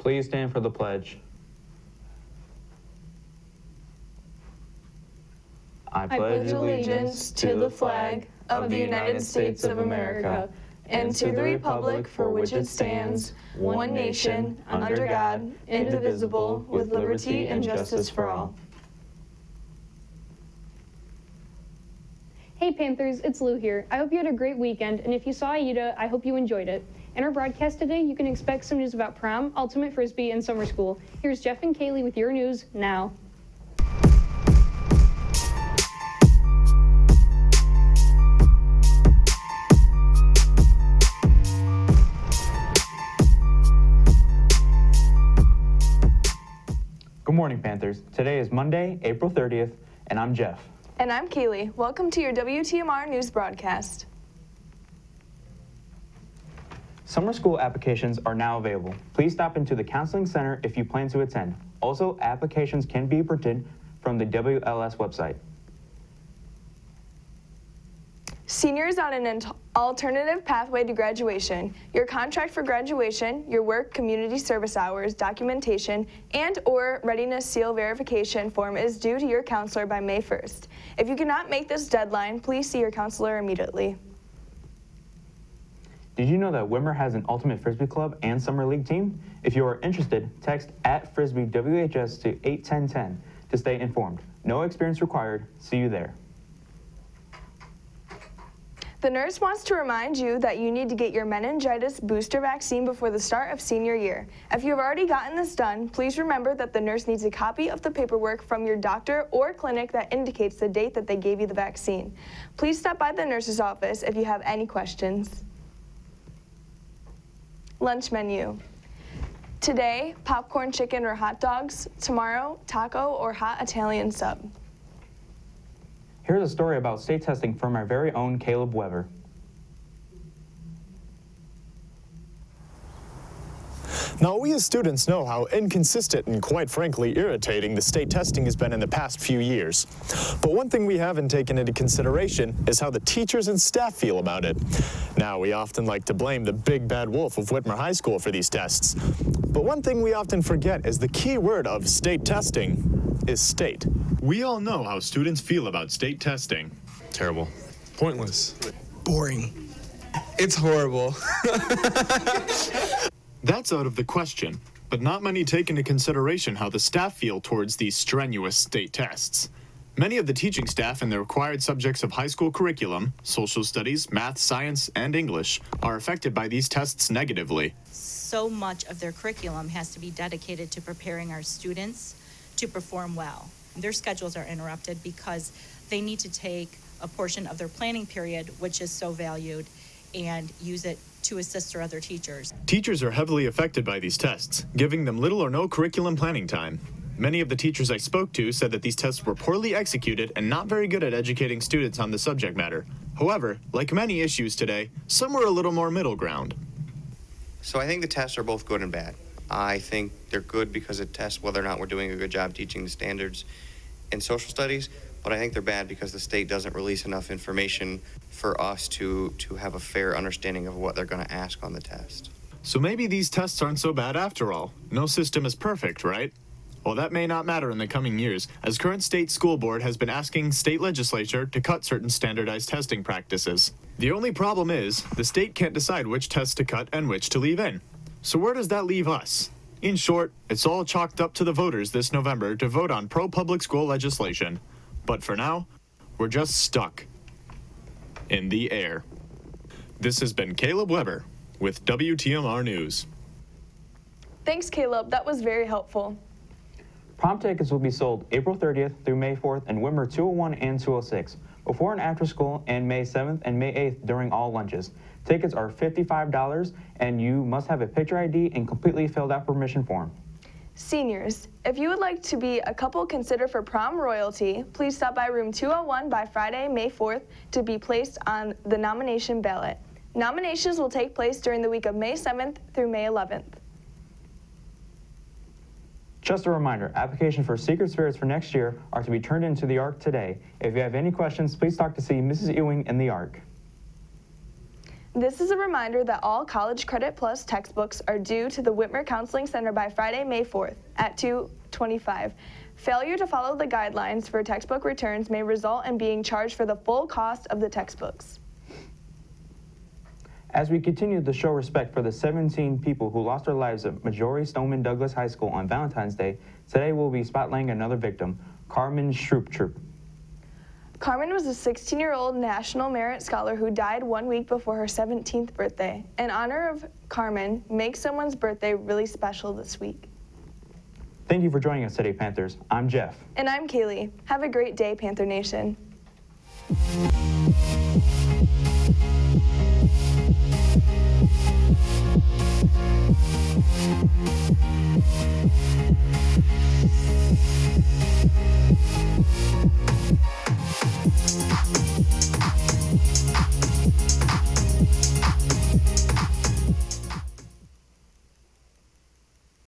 Please stand for the pledge. I pledge allegiance to the flag of the United States of America and to the republic for which it stands, one nation, under God, indivisible, with liberty and justice for all. Hey Panthers, it's Lou here. I hope you had a great weekend, and if you saw Aida, I hope you enjoyed it. In our broadcast today, you can expect some news about prom, ultimate frisbee, and summer school. Here's Jeff and Kaylee with your news now. Good morning, Panthers. Today is Monday, April 30th, and I'm Jeff. And I'm Kaylee. Welcome to your WTMR news broadcast. Summer school applications are now available. Please stop into the counseling center if you plan to attend. Also, applications can be printed from the WLS website. Seniors on an alternative pathway to graduation. Your contract for graduation, your work, community service hours, documentation, and/or readiness seal verification form is due to your counselor by May 1st. If you cannot make this deadline, please see your counselor immediately. Did you know that Whitmer has an Ultimate Frisbee Club and Summer League team? If you are interested, text @FrisbeeWHS to 81010 to stay informed. No experience required. See you there. The nurse wants to remind you that you need to get your meningitis booster vaccine before the start of senior year. If you have already gotten this done, please remember that the nurse needs a copy of the paperwork from your doctor or clinic that indicates the date that they gave you the vaccine. Please stop by the nurse's office if you have any questions. Lunch menu. Today, popcorn, chicken, or hot dogs. Tomorrow, taco or hot Italian sub. Here's a story about state testing from our very own Caleb Weber. Now, we as students know how inconsistent and quite frankly irritating the state testing has been in the past few years. But one thing we haven't taken into consideration is how the teachers and staff feel about it. Now, we often like to blame the big bad wolf of Whitmer High School for these tests. But one thing we often forget is the key word of state testing is state. We all know how students feel about state testing. Terrible. Pointless. Boring. It's horrible. That's out of the question, but not many take into consideration how the staff feel towards these strenuous state tests. Many of the teaching staff in the required subjects of high school curriculum, social studies, math, science, and English, are affected by these tests negatively. So much of their curriculum has to be dedicated to preparing our students to perform well. Their schedules are interrupted because they need to take a portion of their planning period, which is so valued, and use it to assist their other teachers. Teachers are heavily affected by these tests, giving them little or no curriculum planning time. Many of the teachers I spoke to said that these tests were poorly executed and not very good at educating students on the subject matter. However, like many issues today, some were a little more middle ground. So I think the tests are both good and bad. I think they're good because it tests whether or not we're doing a good job teaching the standards in social studies, but I think they're bad because the state doesn't release enough information for us to have a fair understanding of what they're going to ask on the test. So maybe these tests aren't so bad after all. No system is perfect, right? Well, that may not matter in the coming years, as current state school board has been asking state legislature to cut certain standardized testing practices. The only problem is, the state can't decide which tests to cut and which to leave in. So where does that leave us? In short, it's all chalked up to the voters this November to vote on pro-public school legislation. But for now, we're just stuck in the air. This has been Caleb Weber with WTMR News. Thanks, Caleb. That was very helpful. Prom tickets will be sold April 30th through May 4th in Whitmer 201 and 206, before and after school, and May 7th and May 8th during all lunches. Tickets are $55, and you must have a picture ID and completely filled out permission form. Seniors, if you would like to be a couple considered for prom royalty, please stop by room 201 by Friday, May 4th to be placed on the nomination ballot. Nominations will take place during the week of May 7th through May 11th. Just a reminder, applications for Secret Spirits for next year are to be turned into the ARC today. If you have any questions, please talk to see Mrs. Ewing in the ARC. This is a reminder that all College Credit Plus textbooks are due to the Whitmer Counseling Center by Friday, May 4th at 2:25. Failure to follow the guidelines for textbook returns may result in being charged for the full cost of the textbooks. As we continue to show respect for the 17 people who lost their lives at Majority Stoneman Douglas High School on Valentine's Day, today we'll be spotlighting another victim, Carmen Stroop. Carmen was a 16-year-old National Merit Scholar who died 1 week before her 17th birthday. In honor of Carmen, make someone's birthday really special this week. Thank you for joining us today, Panthers. I'm Jeff. And I'm Kaylee. Have a great day, Panther Nation.